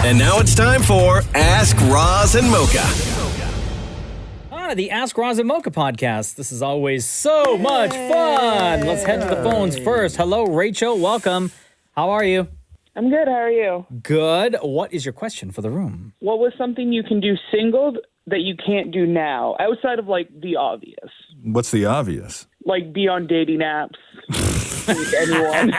And now it's time for Ask Roz and Mocha. The Ask Roz and Mocha podcast. This is always so much fun. Let's head to the phones first. Hello, Rachel. Welcome. How are you? I'm good. How are you? Good. What is your question for the room? What was something you can do single that you can't do now, outside of, like, the obvious? What's the obvious? Like, be on dating apps. With anyone.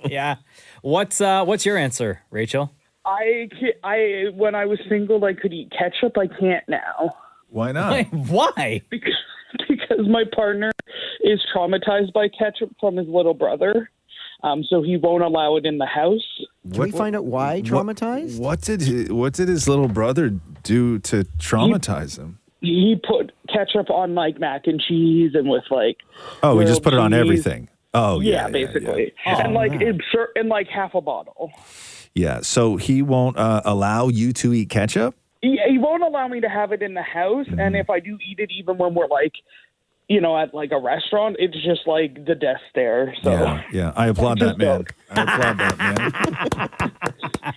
Yeah. What's your answer, Rachel? When I was single, I could eat ketchup. I can't now. Why not? Why? Because my partner is traumatized by ketchup from his little brother. So he won't allow it in the house. Can we find out why traumatized? What did his little brother do to traumatize him? He put ketchup on, like, mac and cheese and with, like... Oh, he just put it on cheese. everything. Oh, yeah. Basically. Yeah. And, like, in like half a bottle. Yeah, so he won't allow you to eat ketchup? He won't allow me to have it in the house, and if I do eat it, even when we're, like, at, like, a restaurant, it's just, like, the death stare. So. Yeah. I applaud that, man. I applaud that, man.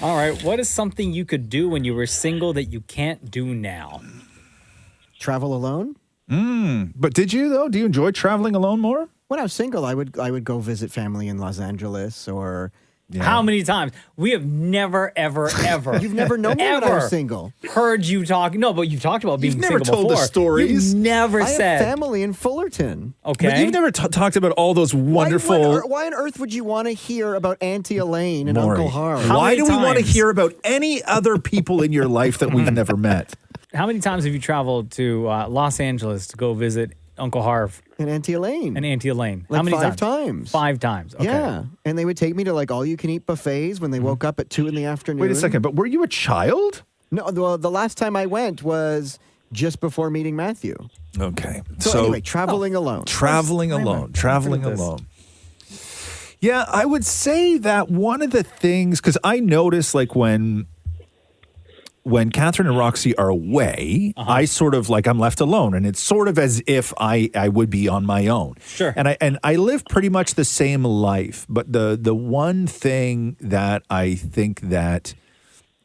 All right. What is something you could do when you were single that you can't do now? Travel alone? But did you, though? Do you enjoy traveling alone more? When I was single, I would go visit family in Los Angeles or... Yeah. How many times? We have never, ever, ever. You've never known me when I was single. Heard you talk. No, but you've talked about being You've never single told before. the stories. You've never I said. have family in Fullerton. Okay. But you've never talked about all those wonderful... Why on earth would you want to hear about Auntie Elaine and Maury, Uncle Harv? Why do we want to times? hear about any other people in your life that we've never met? How many times have you traveled to Los Angeles to go visit Uncle Harv And Auntie Elaine. and Auntie Elaine? Like How many 5 times. 5 times. Okay. Yeah. And they would take me to, like, all-you-can-eat buffets when they woke up at 2 in the afternoon. Wait a second, but were you a child? No, the last time I went was just before meeting Matthew. Okay. So anyway, traveling alone. Traveling alone. Yeah, I would say that one of the things, because I notice, like, when Catherine and Roxy are away, I sort of, like, I'm left alone, and it's sort of as if I would be on my own. Sure. And I live pretty much the same life, but the one thing that I think that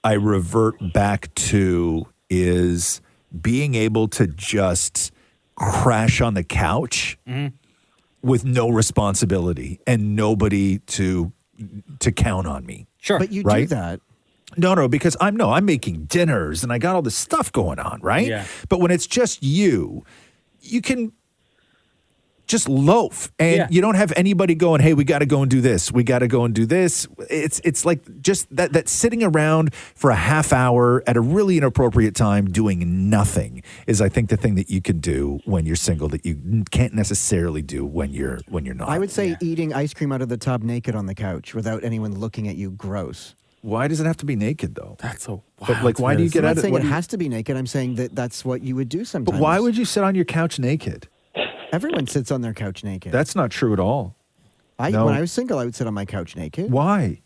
I revert back to is being able to just crash on the couch with no responsibility and nobody to count on me. Sure. But you Right? do that. No, because I'm making dinners and I got all this stuff going on, right? Yeah. But when it's just you can just loaf and you don't have anybody going, hey, we got to go and do this. We got to go and do this. It's like just that sitting around for a half hour at a really inappropriate time doing nothing is, I think, the thing that you can do when you're single that you can't necessarily do when you're not. I would say eating ice cream out of the tub naked on the couch without anyone looking at you gross. Why does it have to be naked, though? That's so wild. But, like, why do you get I'm out not of saying it? it has to be naked. I'm saying that's what you would do sometimes. But why would you sit on your couch naked? Everyone sits on their couch naked. That's not true at all. When I was single, I would sit on my couch naked. Why?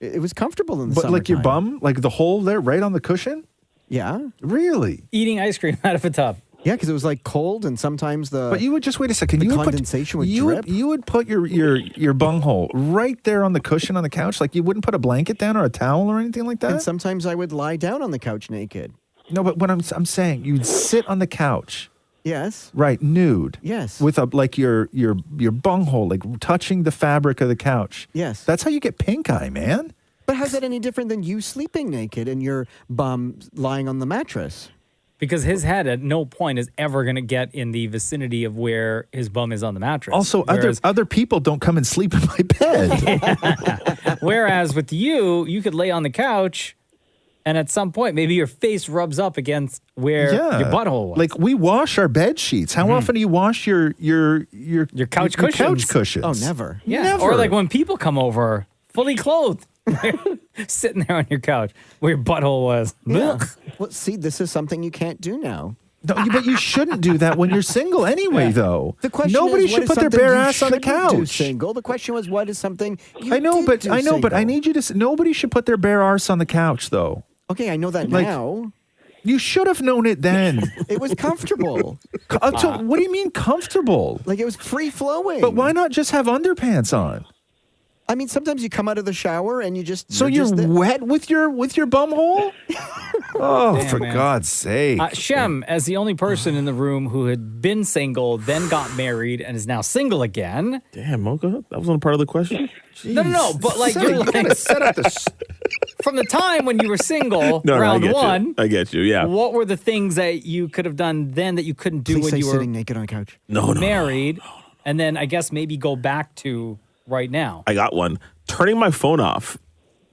It was comfortable in the But summertime. like your bum, like the hole there, right on the cushion? Yeah. Really? Eating ice cream out of a tub. Yeah, because it was like cold and sometimes But you would just wait a second. the You would condensation would you drip. you would put your bunghole right there on the cushion on the couch. Like you wouldn't put a blanket down or a towel or anything like that. And sometimes I would lie down on the couch naked. No, but what I'm saying, you'd sit on the couch, Yes. right, nude. Yes. With your bunghole like touching the fabric of the couch. Yes. That's how you get pink eye, man. But how's that any different than you sleeping naked and your bum lying on the mattress? Because his head at no point is ever going to get in the vicinity of where his bum is on the mattress. Also, other people don't come and sleep in my bed. Whereas with you could lay on the couch and at some point maybe your face rubs up against where your butthole was. Like we wash our bed sheets. How often do you wash your couch cushions? couch cushions? Oh, never. Yeah. Never. Or like when people come over fully clothed. Sitting there on your couch where your butthole was. Yeah. Blech. Well, see, this is something you can't do now. No, but you shouldn't do that when you're single anyway, though. The question Nobody is, what should is put their something bare you ass on the shouldn't do couch. single. The question was, what is something you I know, did but do I single? need you to. Nobody should put their bare arse on the couch, though. Okay, I know that Like- now. You should have known it then. It was comfortable. So what do you mean comfortable? Like it was free flowing. But why not just have underpants on? I mean, sometimes you come out of the shower and you just. So you're wet with your bum hole? Oh, Damn, for man. God's sake. Shem, as the only person in the room who had been single, then got married, and is now single again. Damn, Mocha, that wasn't a part of the question. No, but like you're like set up the. from the time when you were single, No, round I get one. You. I get you. Yeah. What were the things that you could have done then that you couldn't do Please when say you were sitting naked on a couch. No. married? And then I guess maybe go back to right now. I got one. Turning my phone off.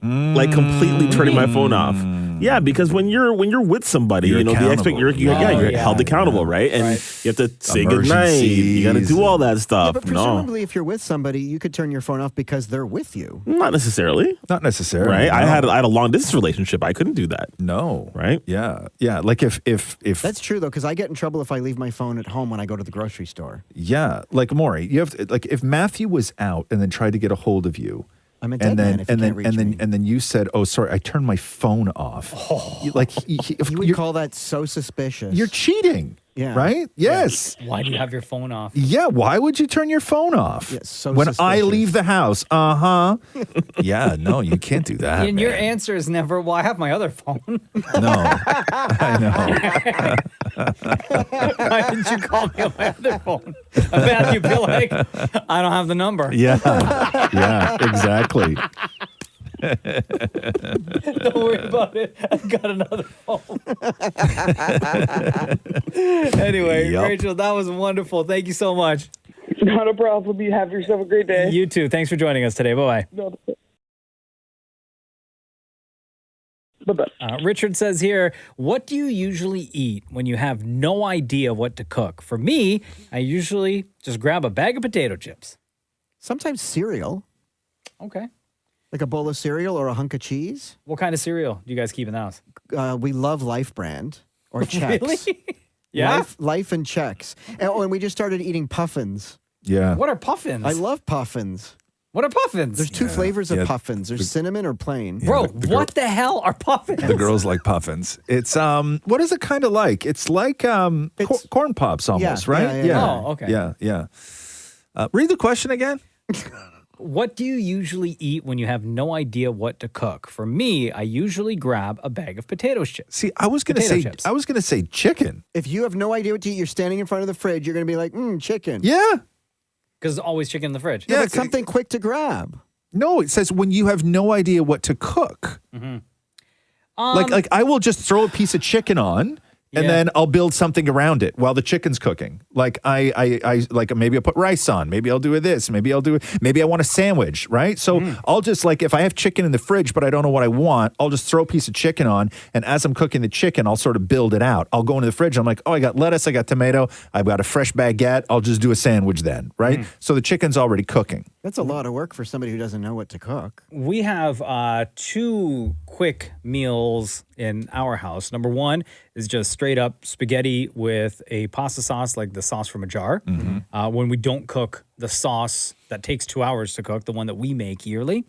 Like completely turning my phone off. Yeah, because when you're with somebody, You're you know, accountable. you're held accountable, right? And you have to say goodnight. You got to do all that Yeah, stuff. but presumably, if you're with somebody, you could turn your phone off because they're with you. Not necessarily. Not necessarily. Right? No. I had a long distance relationship. I couldn't do that. No. Right? Yeah. Yeah. Like if That's true though, because I get in trouble if I leave my phone at home when I go to the grocery store. yeah, like Maury, you have to, like if Matthew was out and then tried to get a hold of you. I'm a dead man if you can't reach me. And then you said, "Oh, sorry, I turned my phone off." Like You would call that so suspicious. you're cheating. Yeah. Right? Yes. Why do you have your phone off? Yeah. Why would you turn your phone off? Yeah, so when I suspicious. leave the house. Yeah. No, you can't do that. And your man. answer is never, well, I have my other phone. No. I know. Why didn't you call me on my other phone? I bet you'd be like, I don't have the number. Yeah. Yeah. Exactly. Don't worry about it. I've got another phone. Anyway, Yup. Rachel, that was wonderful. Thank you so much. Not a problem. You have yourself a great day. You too. Thanks for joining us today. Bye-bye. No. Bye-bye. Richard says here, what do you usually eat when you have no idea what to cook? For me, I usually just grab a bag of potato chips. Sometimes cereal, Okay. like a bowl of cereal or a hunk of cheese. What kind of cereal do you guys keep in the house? We love Life Brand or Chex. Really? Yeah. Life and Chex. And we just started eating puffins. Yeah. What are puffins? I love puffins. What are puffins? There's two flavors of Yeah. puffins. There's cinnamon or plain. Bro, the what the hell are puffins? The girls like puffins. It's what is it kind of like? It's like corn pops almost, Yeah, right? yeah. Oh, okay. Yeah. Read the question again. What do you usually eat when you have no idea what to cook? For me, I usually grab a bag of potato chips. See, I was gonna Potato say chips. chicken. If you have no idea what to eat, you're standing in front of the fridge, you're going to be like, chicken. Yeah. Because there's always chicken in the fridge. Yeah, Yeah, but something quick to grab. No, it says when you have no idea what to cook. Like I will just throw a piece of chicken on. And Yeah. then I'll build something around it while the chicken's cooking. Like I like maybe I'll put rice on. Maybe I'll do this. Maybe I want a sandwich, right? So I'll just like if I have chicken in the fridge but I don't know what I want, I'll just throw a piece of chicken on. And as I'm cooking the chicken, I'll sort of build it out. I'll go into the fridge. I'm like, oh, I got lettuce, I got tomato, I've got a fresh baguette. I'll just do a sandwich then, right? So the chicken's already cooking. That's a lot of work for somebody who doesn't know what to cook. We have two quick meals in our house. Number one is just straight up spaghetti with a pasta sauce, like the sauce from a jar. When we don't cook the sauce that takes 2 hours to cook, the one that we make yearly,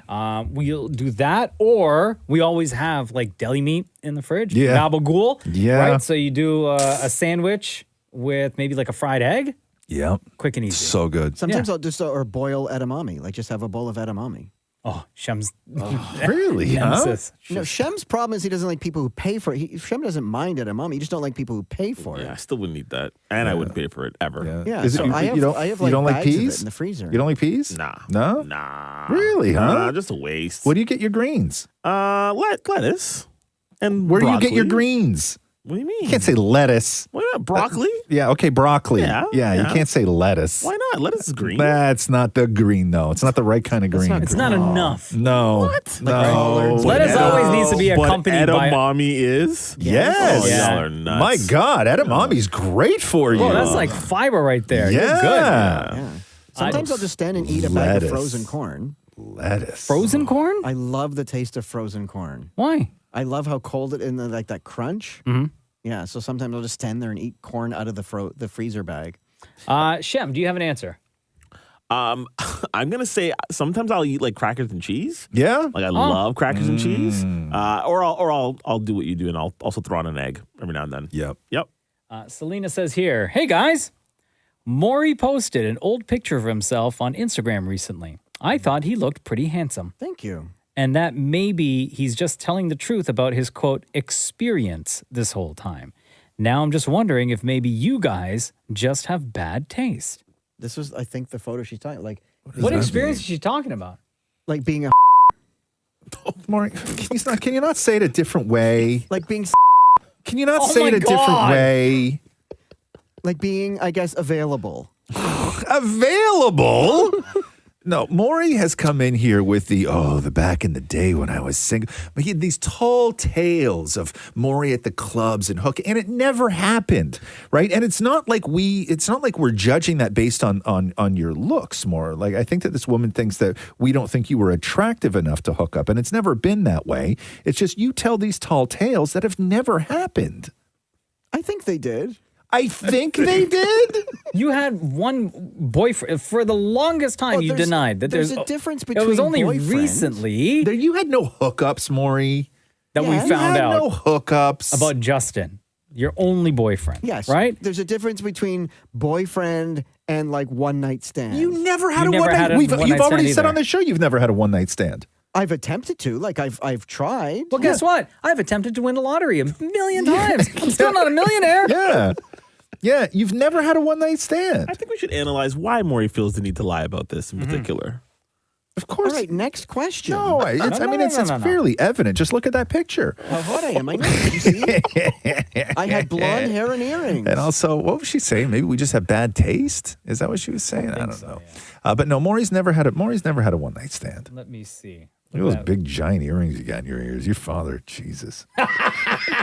we'll do that. Or we always have like deli meat in the fridge. Yeah. Gabagool. Yeah. Right? So you do a sandwich with maybe like a fried egg. Yeah. Quick and easy. So good. Sometimes I'll just or boil edamame, like just have a bowl of edamame. Oh, Shem's. Really? Huh? nemesis. No, Shem's problem is he doesn't like people who pay for it. Shem doesn't mind edamame. You just don't like people who pay for Yeah, I it. still wouldn't eat that. And I wouldn't pay for it ever. Yeah, Is it, so you, I have- you don't, I have, you like, don't like bags of it peas in the freezer. You don't like peas? Nah. No? Nah. Really, huh? Nah, just a waste. Where do you get your greens? Lettuce. And Where do you get your broccoli. greens? What do you mean? You can't say lettuce. Why not? Broccoli? Yeah, okay, broccoli. Yeah, You yeah. can't say lettuce. Why not? Lettuce is green. That's not the green, though. It's not the right kind of green. It's not enough. No. What? No. collards. Lettuce always needs to be accompanied but by. edamame is? Yes. Oh, Yeah. y'all are nuts. My God, edamame's great for you. Oh, that's like fiber right there. yeah. You're good. Yeah. Sometimes I'll just stand and eat a bag of Lettuce. frozen corn. Lettuce. Frozen corn? I love the taste of frozen corn. Why? I love how cold it and like that crunch. Yeah, so sometimes I'll just stand there and eat corn out of the freezer bag. Shem, do you have an answer? I'm gonna say sometimes I'll eat like crackers and cheese. Yeah? Like I love crackers and cheese. Or I'll do what you do and I'll also throw on an egg every now and then. Yep. Yep. Selena says here, hey guys, Maury posted an old picture of himself on Instagram recently. I thought he looked pretty handsome. Thank you. And that maybe he's just telling the truth about his, quote, experience this whole time. Now I'm just wondering if maybe you guys just have bad taste. This was, I think, the photo she's talking like. What experience is she talking about? Like being a. Maury, can you not say it a different way? Like being. Can you not say it a different way? Like being, I guess, available. Available? No, Maury has come in here with the back in the day when I was single. But he had these tall tales of Maury at the clubs and hooking, and it never happened, right? And it's not like we're judging that based on your looks, more. Like, I think that this woman thinks that we don't think you were attractive enough to hook up, and it's never been that way. It's just you tell these tall tales that have never happened. I think they did. I think they did. You had one boyfriend for the longest time. You denied that there's a difference between. It was only boyfriends. recently You had no hookups, Maury. that we Yeah. found You had out no hookups about Justin, your only boyfriend. Yes. right. There's a difference between boyfriend and like one night stand. You never had You a never one had night. a You've one-night already stand said either. on the show you've never had a one night stand. I've attempted to. Like I've tried. Well, guess what? I've attempted to win the lottery a million times. I'm still not a millionaire. Yeah. Yeah, you've never had a one night stand. I think we should analyze why Maury feels the need to lie about this in particular. Of course. All right. Next question. No, it's fairly evident. Just look at that picture. What I am? I know. Did you see? I had blonde hair and earrings. And also, what was she saying? Maybe we just have bad taste. Is that what she was saying? I don't know. But no, Maury's never had a one night stand. Let me see. Look at those big giant earrings you got in your ears. Your father, Jesus.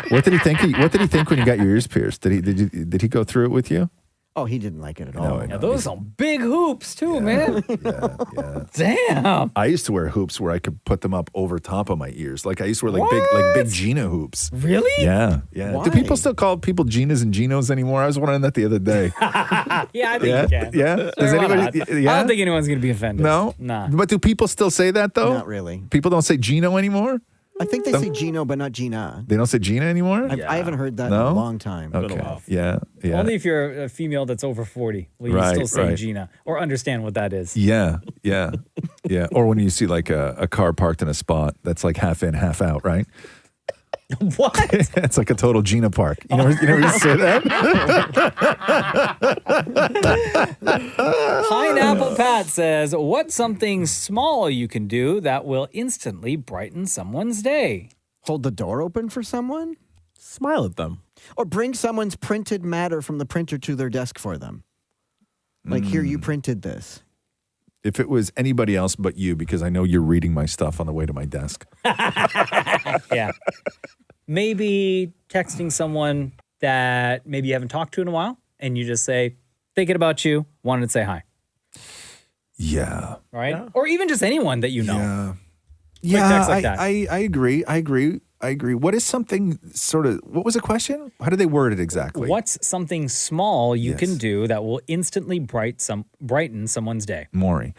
What did he think? What did he think when you got your ears pierced? Did he go through it with you? Oh, he didn't like it at all. Yeah, those are big hoops too, man. Yeah. Damn. I used to wear hoops where I could put them up over top of my ears. Like I used to wear like big Gina hoops. Really? Yeah. Why? Do people still call people Ginas and Ginos anymore? I was wondering that the other day. Yeah, I think you can. Yeah. Sure, Does why anybody? not? Yeah. I don't think anyone's going to be offended. No. Nah. But do people still say that though? Not really. People don't say Gino anymore. I think they say Gino, but not Gina. They don't say Gina anymore. I haven't heard that No? in a long time. Okay. Yeah. Only if you're a female that's over 40 will you Right, still say right. Gina or understand what that is. Yeah. Or when you see like a car parked in a spot that's like half in, half out, right? What? It's like a total Gina park. You never used to say that? Pineapple Pat says, what's something small you can do that will instantly brighten someone's day? Hold the door open for someone? Smile at them. Or bring someone's printed matter from the printer to their desk for them. Like, here, you printed this. If it was anybody else but you, because I know you're reading my stuff on the way to my desk. Yeah. Maybe texting someone that maybe you haven't talked to in a while and you just say, thinking about you, wanted to say hi. Yeah. Right? Yeah. Or even just anyone that you know. Yeah. text like that. I agree. What is something what was the question? How do they word it exactly? What's something small you Yes. can do that will instantly brighten someone's day? Maury.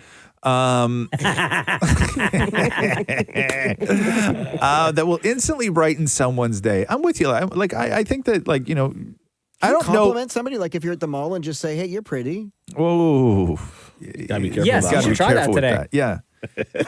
That will instantly brighten someone's day. I'm with you. I think that I don't know. Compliment somebody, like if you're at the mall and just say, hey, you're pretty. Oh, Gotta be careful. Yes, about you that. should try that with today. that.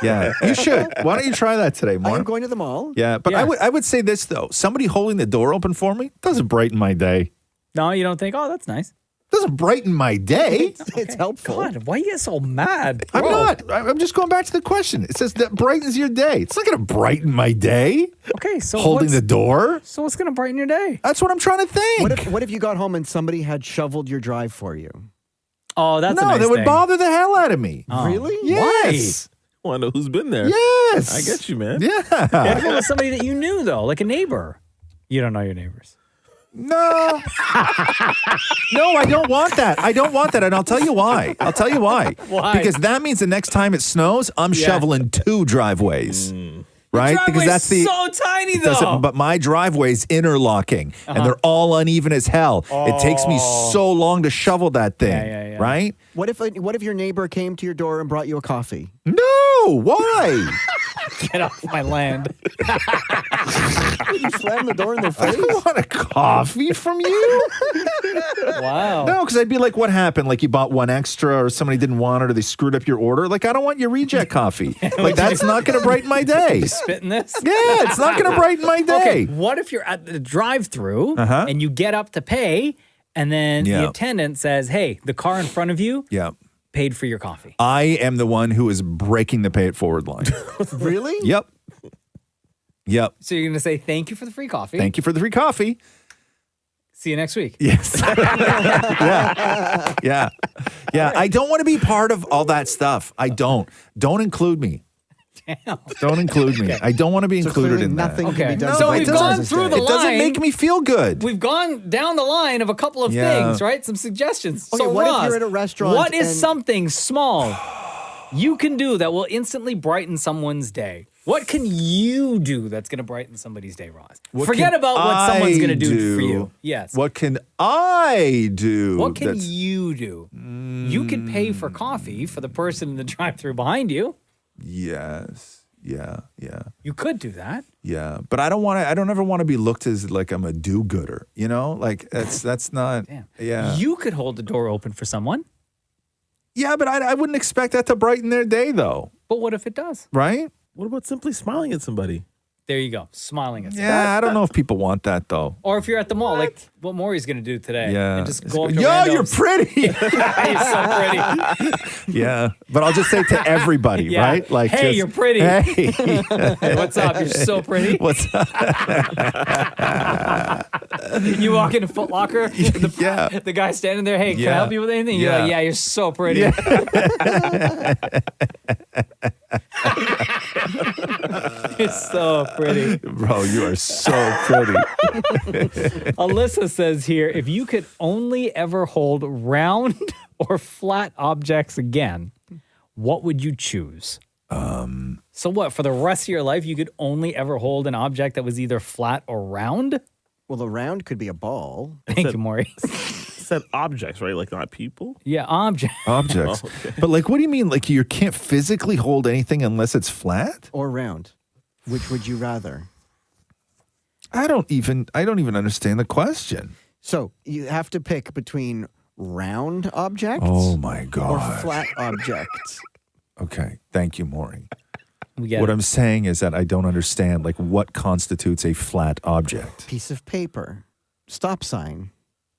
Yeah. You should. Why don't you try that today, I Maury? am going to the mall. Yeah, but Yeah. I would say this though. Somebody holding the door open for me doesn't brighten my day. No, you don't think, oh, that's nice. Doesn't brighten my day. It's helpful. God, why are you so mad? I'm Bro. not. I'm just going back to the question. It says that brightens your day. It's not going to brighten my day. Okay, so Holding the door. So what's going to brighten your day? That's what I'm trying to think. What if you got home and somebody had shoveled your drive for you? Oh, that's a No, nice that would thing. bother the hell out of me. Oh. Really? Yes. I want to know who's been there. Yes. I get you, man. What if Yeah. it was somebody that you knew, though, like a neighbor? You don't know your neighbors. No. No, I don't want that. I don't want that. And I'll tell you why. Why? Because that means the next time it snows, I'm shoveling 2 driveways. Right? Because that's the so tiny, but my driveway's interlocking and they're all uneven as hell. It takes me so long to shovel that thing. Yeah. Right? What if your neighbor came to your door and brought you a coffee? No, why? Get off my land. You slam the door in their I face. don't want a coffee from you. Wow. No, because I'd be like, what happened? Like you bought one extra or somebody didn't want it or they screwed up your order. Like, I don't want your reject coffee. Like, that's not going to brighten my day. Spitting this? Yeah, it's not going to brighten my day. Okay, what if you're at the drive-thru and you get up to pay and then the attendant says, hey, the car in front of you paid for your coffee. I am the one who is breaking the pay it forward line. Really? Yep. So you're going to say, thank you for the free coffee. Thank you for the free coffee. See you next week. Yes. Yeah. I don't want to be part of all that stuff. I don't. Don't include me. Damn. Don't include me. I don't want to be included in that. nothing can be done. So to we've brighten gone someone's through day. the It doesn't line. make me feel good. We've gone down the line of a couple of things, right? Some suggestions. Okay, So what if Roz, you're at a restaurant what is and- something small you can do that will instantly brighten someone's day? What can you do that's going to brighten somebody's day, Roz? What Forget can about what someone's I going to do for do? you. Yes. What can I do? What can that's- you do? You can pay for coffee for the person in the drive-thru behind you. Yes. Yeah. You could do that. Yeah. But I don't want to, I don't ever want to be looked as like I'm a do-gooder, you know? Like that's not, Damn. yeah. You could hold the door open for someone, Yeah, but I wouldn't expect that to brighten their day though, but what if it does? right? What about simply smiling at somebody? There you go. Smiling at someone. Yeah, I don't know if people want that though. Or if you're at the mall, like what Maury's going to do today. Yeah. And just go up to Yo, you're randos. pretty. You're so pretty. Yeah. But I'll just say to everybody, Yeah. right? Like, Hey, just, you're pretty. Hey. Hey, what's up? You're so pretty. What's up? You walk into Foot Locker, the guy standing there, hey, can I Yeah. help you with anything? You're Yeah. like, yeah, you're so pretty. You're so pretty. Bro, you are so pretty. Alyssa says here, if you could only ever hold round or flat objects again, what would you choose? So what, for the rest of your life, you could only ever hold an object that was either flat or round? Well, the round could be a ball. Thank you, Maury. Said objects, right? Like not people. Yeah, object. Objects. But like, what do you mean? Like you can't physically hold anything unless it's flat? Or round. Which would you rather? I don't even understand the question. So you have to pick between round objects Oh my or God. flat objects. Okay. Thank you, Maury. We get What it. I'm saying is that I don't understand like what constitutes a flat object. Piece of paper. Stop sign.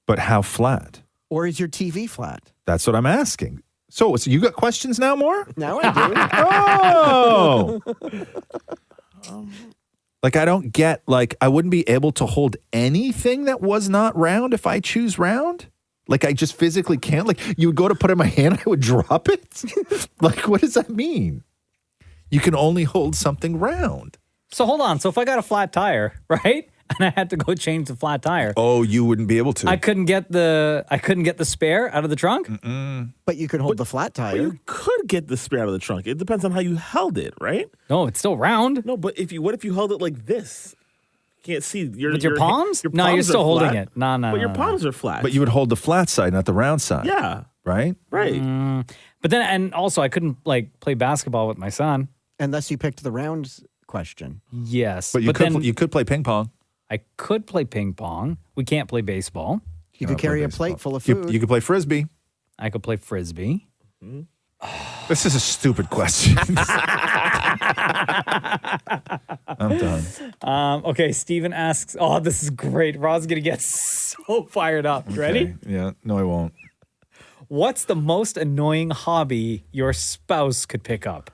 But how flat? Or is your TV flat? That's what I'm asking. So you got questions now, more? Now I do. Oh. Like I don't get like I wouldn't be able to hold anything that was not round if I choose round? Like I just physically can't? Like you would go to put it in my hand, I would drop it? Like what does that mean? You can only hold something round. So hold on. So if I got a flat tire, right? And I had to go change the flat tire. Oh, you wouldn't be able to. I couldn't get the spare out of the trunk. But you could hold the flat But tire. you could get the spare out of the trunk. It depends on how you held it, right? No, it's still round. No, but what if you held it like this? You can't see your With your palms? Your No, you're palms still are holding flat, it. No. But your palms are flat. But you would hold the flat side, not the round side. yeah, Right? right. But then, and also, I couldn't like play basketball with my son. Unless you picked the round question. Yes, But you then you could play ping pong. I could play ping pong. We can't play baseball. You Cannot could carry play a baseball. plate full of You, food. you could play frisbee. I could play frisbee. This is a stupid question. I'm done. Okay, Steven asks. Oh, this is great. Rod's gonna get so fired up. Ready? Okay. Yeah. No, I won't. What's the most annoying hobby your spouse could pick up?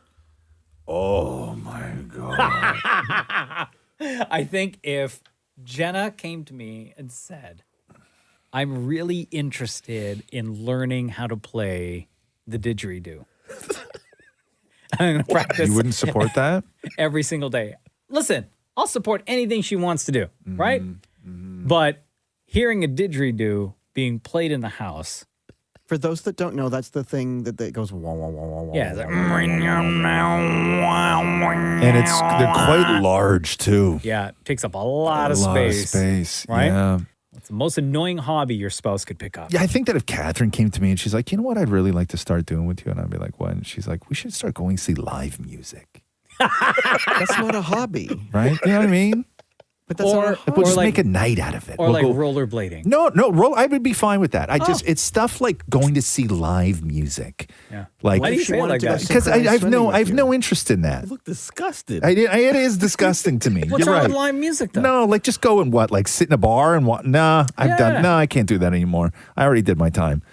Oh my God. I think if Jenna came to me and said, I'm really interested in learning how to play the didgeridoo. I'm going to practice You wouldn't support that? every single day. Listen, I'll support anything she wants to do, right? But hearing a didgeridoo being played in the house, For those that don't know, that's the thing that goes wah, wah, wah, wah, wah. yeah, it's like, And they're quite large too. yeah, it takes up a lot of A lot space. of space. right? Yeah. It's the most annoying hobby your spouse could pick up. Yeah, I think that if Catherine came to me and she's like, you know what I'd really like to start doing with you? And I'd be like, what? And she's like, we should start going see live music. That's not a hobby. right? You know what I mean? But that's not a hobby. We'll just like- make a night out of it. Or We'll like go- rollerblading. No, I would be fine with that. It's stuff like going to see live music. Yeah. Like, Why do you If she say it wanted like to go that? see- because Synchronized I've swimming no, with I've you. no interest in that. You look disgusted. It is disgusting to me. What's You're wrong right. with live music though? No, like just go and like sit in a bar and what? Nah, I can't do that anymore. I already did my time,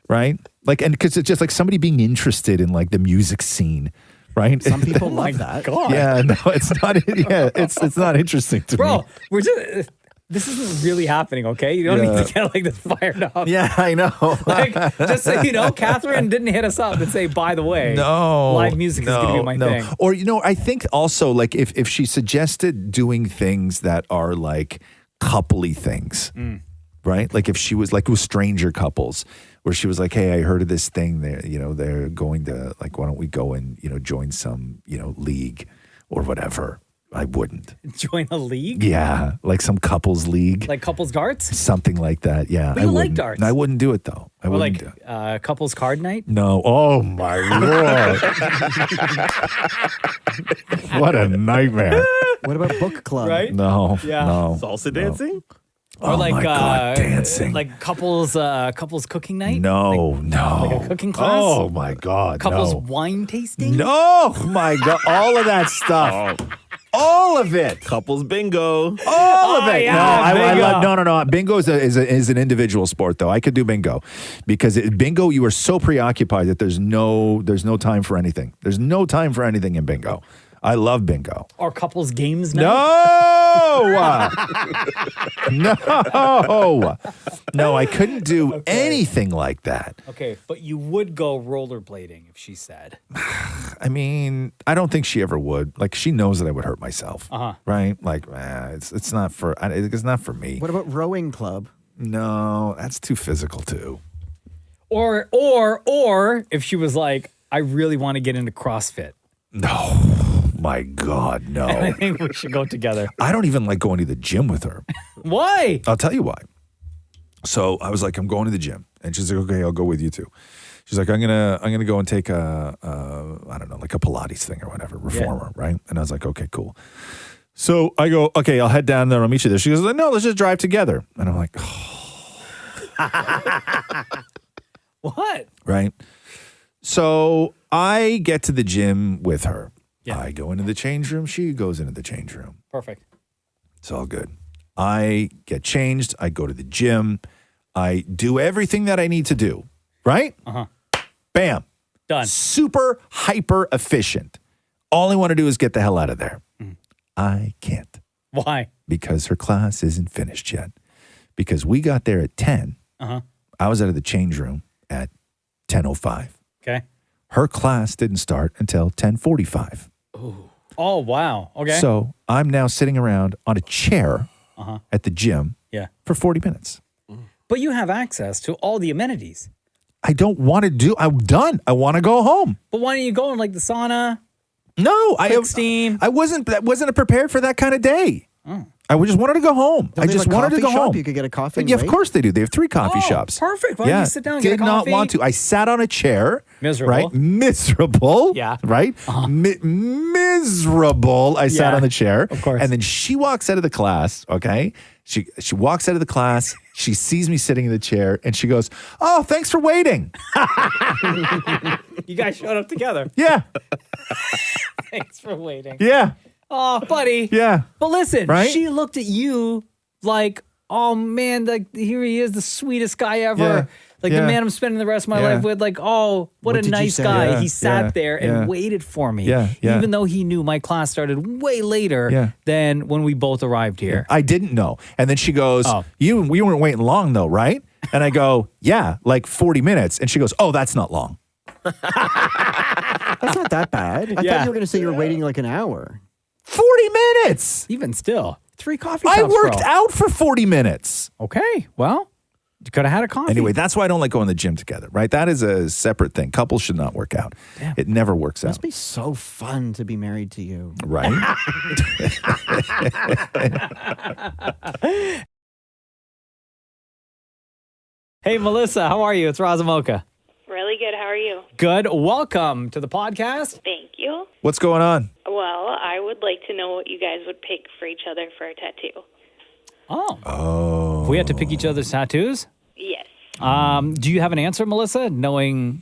right? Like, and because it's just like somebody being interested in like the music scene, right? Some people Oh my love that. God. Yeah, no, it's not. Yeah, it's not interesting to Bro, me. we're just this isn't really happening, okay? You don't need to get like this fired up. Yeah, I know. Like, just so you know, Catherine didn't hit us up and say, by the way, No, live music is going to be my thing. Or I think also like if she suggested doing things that are like coupley things, right? Like if she was like with stranger couples, where she was like, "Hey, I heard of this thing. They're going to like, why don't we go and join some league or whatever." I wouldn't. Join a league? Yeah, like some couples league, Like couples darts? something like that. Yeah, But I you like wouldn't. darts. I wouldn't do it though. I Or wouldn't. like couples card night? No. Oh my lord! What a nightmare. What about book club? Right? No. Yeah. No. Salsa dancing? Or Oh like my God, dancing. like couples cooking night? No. Like a cooking class? Oh my God. Couples No. wine tasting? No. My God. All of that stuff. All of it. Couples bingo. All of it. yeah, no, I bingo. love, no. Bingo is an individual sport, though. I could do bingo because bingo, you are so preoccupied that there's no time for anything. There's no time for anything in bingo. I love bingo. Or couples games night? No, no, I couldn't do anything like that. Okay, but you would go rollerblading if she said. I mean, I don't think she ever would. Like, she knows that I would hurt myself, right? Like, it's not for me. What about rowing club? No, that's too physical too. Or if she was like, I really want to get into CrossFit. No, my God, I no. think we should go together. I don't even like going to the gym with her. Why? I'll tell you why. So I was like, I'm going to the gym, and she's like, okay, I'll go with you too. She's like, I'm gonna go and take I don't know, like a Pilates thing or whatever, reformer, right? And I was like, okay, cool. So I go, okay, I'll head down there. I'll meet you there. She goes, no, let's just drive together. And I'm like, What? right. So I get to the gym with her. Yeah. I go into the change room. She goes into the change room. Perfect. It's all good. I get changed. I go to the gym. I do everything that I need to do. Right? Bam. Done. Super hyper efficient. All I want to do is get the hell out of there. I can't Why? because her class isn't finished yet. Because we got there at 10. I was out of the change room at 10:05. Okay. Her class didn't start until 10:45. Oh, wow. Okay. So I'm now sitting around on a chair at the gym yeah. for 40 minutes. But you have access to all the amenities. I don't want to do. I'm done. I want to go home. But why don't you go in like the sauna? No, Quick steam. I wasn't prepared for that kind of day. I just wanted to go home. Don't I they just have a wanted to coffee go shop? home. You could get a coffee and Yeah, of wait? course they do. They have 3 coffee shops. Perfect. Why don't you sit down and get a Did not coffee? want to. I sat on a chair. Miserable. Right? Miserable. Yeah. Right? Miserable. I sat Yeah, on the chair. of course. And then she walks out of the class, okay? She walks out of the class. She sees me sitting in the chair and she goes, "Oh, thanks for waiting." You guys showed up together. Yeah. Thanks for waiting. Yeah. Oh, buddy. Yeah. But listen, Right? she looked at you like, oh man, like here he is, the sweetest guy ever. Yeah. Like Yeah. the man I'm spending the rest of my Yeah. life with. Like, oh, what a did you nice say? guy. Yeah. He sat Yeah. there and Yeah. waited for me. Yeah. Yeah. Even though he knew my class started way later Yeah. than when we both arrived here. I didn't know. And then she goes, Oh. we weren't waiting long though, right? And I go, yeah, like 40 minutes. And she goes, oh, that's not long. That's not that bad. I Yeah. thought you were going to say you were waiting like an hour. 40 minutes. Even still, 3 coffee I shops, worked bro. out for 40 minutes. Okay, well, you could have had a coffee. Anyway, that's why I don't like going to the gym together, right? That is a separate thing. Couples should not work out. Damn. It never works out, Must be so fun to be married to you. right? Hey, Melissa, how are you? It's Roz Mocha. Really good. How are you? Good. Welcome to the podcast. Thank you. What's going on? Well, what you guys would pick for each other for a tattoo. Oh. If we had to pick each other's tattoos? Yes. Do you have an answer, Melissa? Knowing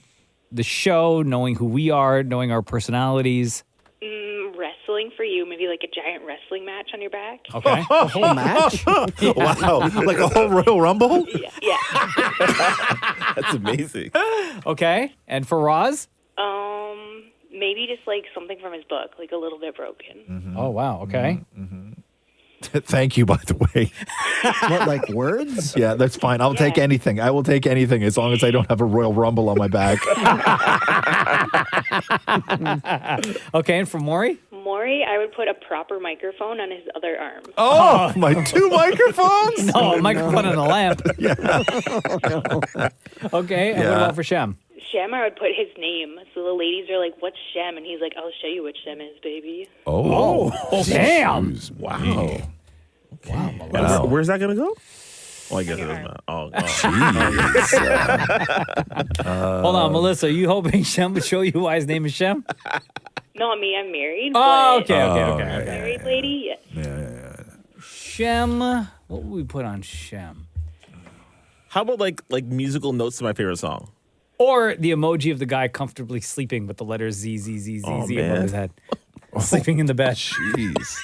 the show, knowing who we are, knowing our personalities? Wrestling for you, maybe like a giant wrestling match on your back. Okay. A whole match? Wow. Like a whole Royal Rumble? Yeah. That's amazing. Okay. And for Roz? Maybe just like something from his book, like a little bit broken. Oh, wow. Okay. Thank you, by the way. What, like words? Yeah, that's fine. I'll take anything. I will take anything as long as I don't have a Royal Rumble on my back. Okay. And for Maury? Maury, I would put a proper microphone on his other arm. Oh, my 2 microphones? No, a microphone and a lamp. Okay. And what about for Shem? Shem, I would put his name. So the ladies are like, what's Shem? And he's like, I'll show you what Shem is, baby. Oh, damn. Wow. Wow. Where's that going to go? Oh, I guess it doesn't matter. Oh. Hold on, Melissa. Are you hoping Shem would show you why his name is Shem? No, I'm married. Oh, but okay. Married lady, yes. Shem. What would we put on Shem? How about like musical notes to my favorite song? Or the emoji of the guy comfortably sleeping with the letters Z, Z, Z, Z, Z above man. his head. Sleeping in the bed. Jeez.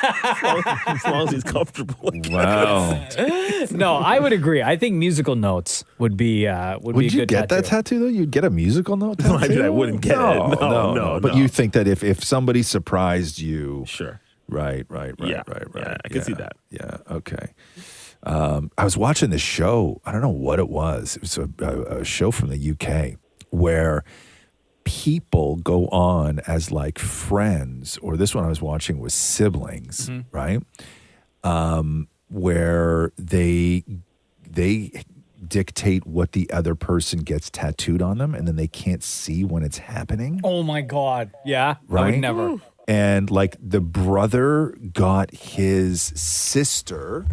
As long as he's comfortable. Wow. No, I would agree. I think musical notes would be would be a Would you good get that tattoo, though? You'd get a musical note tattoo? No, I wouldn't get it. No. But you think that if somebody surprised you... Sure. Right. Yeah, I can see that. Yeah, okay. I was watching this show. I don't know what it was. It was a show from the UK where people go on as like friends, or this one I was watching was siblings, right? Where they dictate what the other person gets tattooed on them, and then they can't see when it's happening. Oh my God. Yeah. Right? I would never. And like the brother got his sister.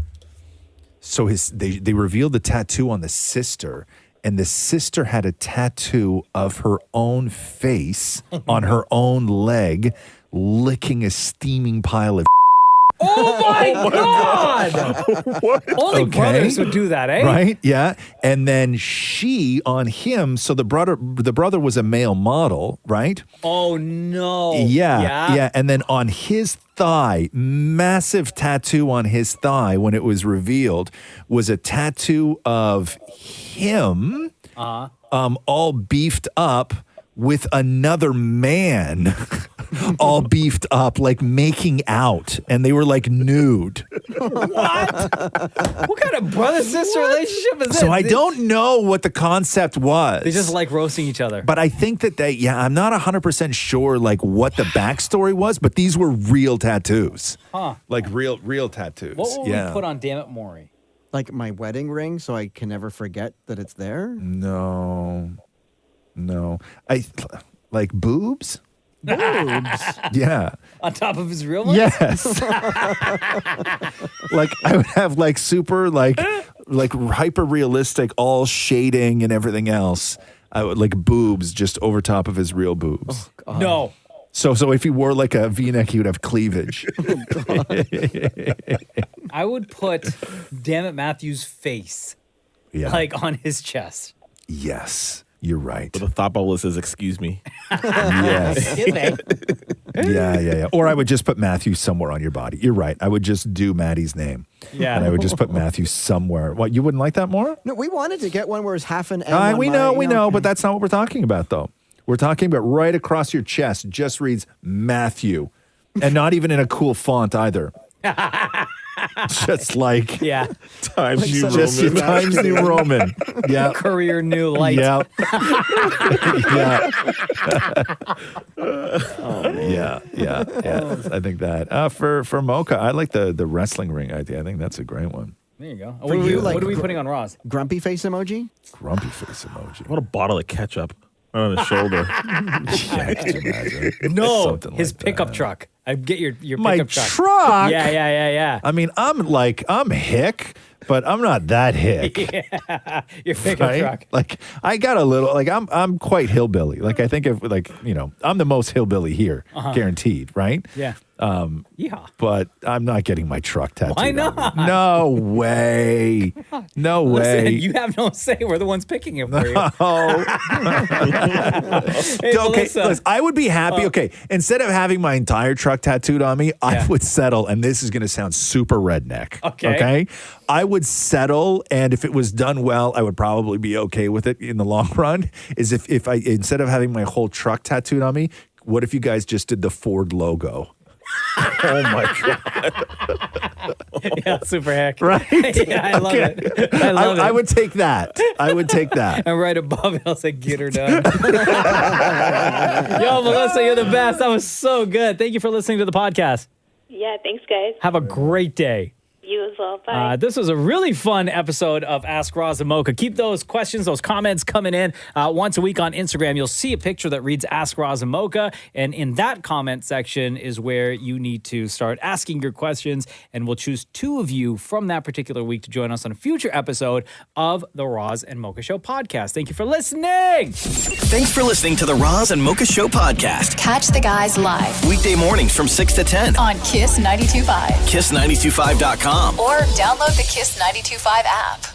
So they revealed the tattoo on the sister, and the sister had a tattoo of her own face on her own leg, licking a steaming pile of. Oh my God! Only brothers would do that, eh? Right? Yeah. And then she on him. So the brother was a male model, right? Oh no! Yeah. And then on his thigh, massive tattoo on his thigh when it was revealed was a tattoo of him, all beefed up with another man. All beefed up, like making out, and they were like nude. What kind of brother-sister relationship is this? So I don't know what the concept was. They just like roasting each other. But I think that I'm not 100% sure like what the backstory was, but these were real tattoos. Huh. Like real tattoos. What would we put on Damn It Maury? Like my wedding ring, so I can never forget that it's there? No. I like boobs? Boobs. Yeah. On top of his real ones? Yes. Like I would have like super like hyper realistic, all shading and everything else. I would like boobs just over top of his real boobs. Oh, No. So if he wore like a V-neck, he would have cleavage. I would put Damn It Matthew's face Yeah. like on his chest. Yes. You're right. With a thought bubble that says, excuse me. Yes. Yeah. Or I would just put Matthew somewhere on your body. You're right. I would just do Maddie's name. Yeah. And I would just put Matthew somewhere. What, you wouldn't like that more? No, we wanted to get one where it's half an M. We know, but that's not what we're talking about, though. We're talking about right across your chest just reads Matthew. And not even in a cool font either. Just like Times New just Roman. Times New Roman. Yeah. Courier New Light. Yeah. Yeah. I think that. For Mocha, I like the wrestling ring idea. I think that's a great one. There you go. For you, like, what are we putting on Roz? Grumpy face emoji? Grumpy face emoji. What a bottle of ketchup on his shoulder. Yeah, could you imagine? No, Something his like pickup that. truck. I get your My pickup truck. truck? Yeah. I mean, I'm Hick, but I'm not that hick. You're picking Right? truck. Like I got a little like I'm quite hillbilly. Like I think if like I'm the most hillbilly here, guaranteed, right? Yeah. Yeehaw. But I'm not getting my truck tattooed. Why on not? me. No way. No Listen, way. you have no say. We're the ones picking it for you. Oh. Hey, Okay, Melissa. listen, I would be happy. Okay, instead of having my entire truck tattooed on me, I would settle, and this is going to sound super redneck. Okay. I would settle, and if it was done well, I would probably be okay with it in the long run. Is if I instead of having my whole truck tattooed on me, what if you guys just did the Ford logo? Oh my God. Yeah, super hack. Right? Yeah, I love it. I love it. I would take that. I would take that. And right above it, I'll say, get her done. Yo, Melissa, you're the best. That was so good. Thank you for listening to the podcast. Yeah, thanks, guys. Have a great day. You as well. Bye. This was a really fun episode of Ask Roz and Mocha. Keep those questions, those comments coming in. Once a week on Instagram, you'll see a picture that reads Ask Roz and Mocha. And in that comment section is where you need to start asking your questions. And we'll choose 2 of you from that particular week to join us on a future episode of the Roz and Mocha Show podcast. Thank you for listening. Thanks for listening to the Roz and Mocha Show podcast. Catch the guys live Weekday mornings from 6 to 10. on Kiss 92.5 Kiss925.com. or download the Kiss 92.5 app.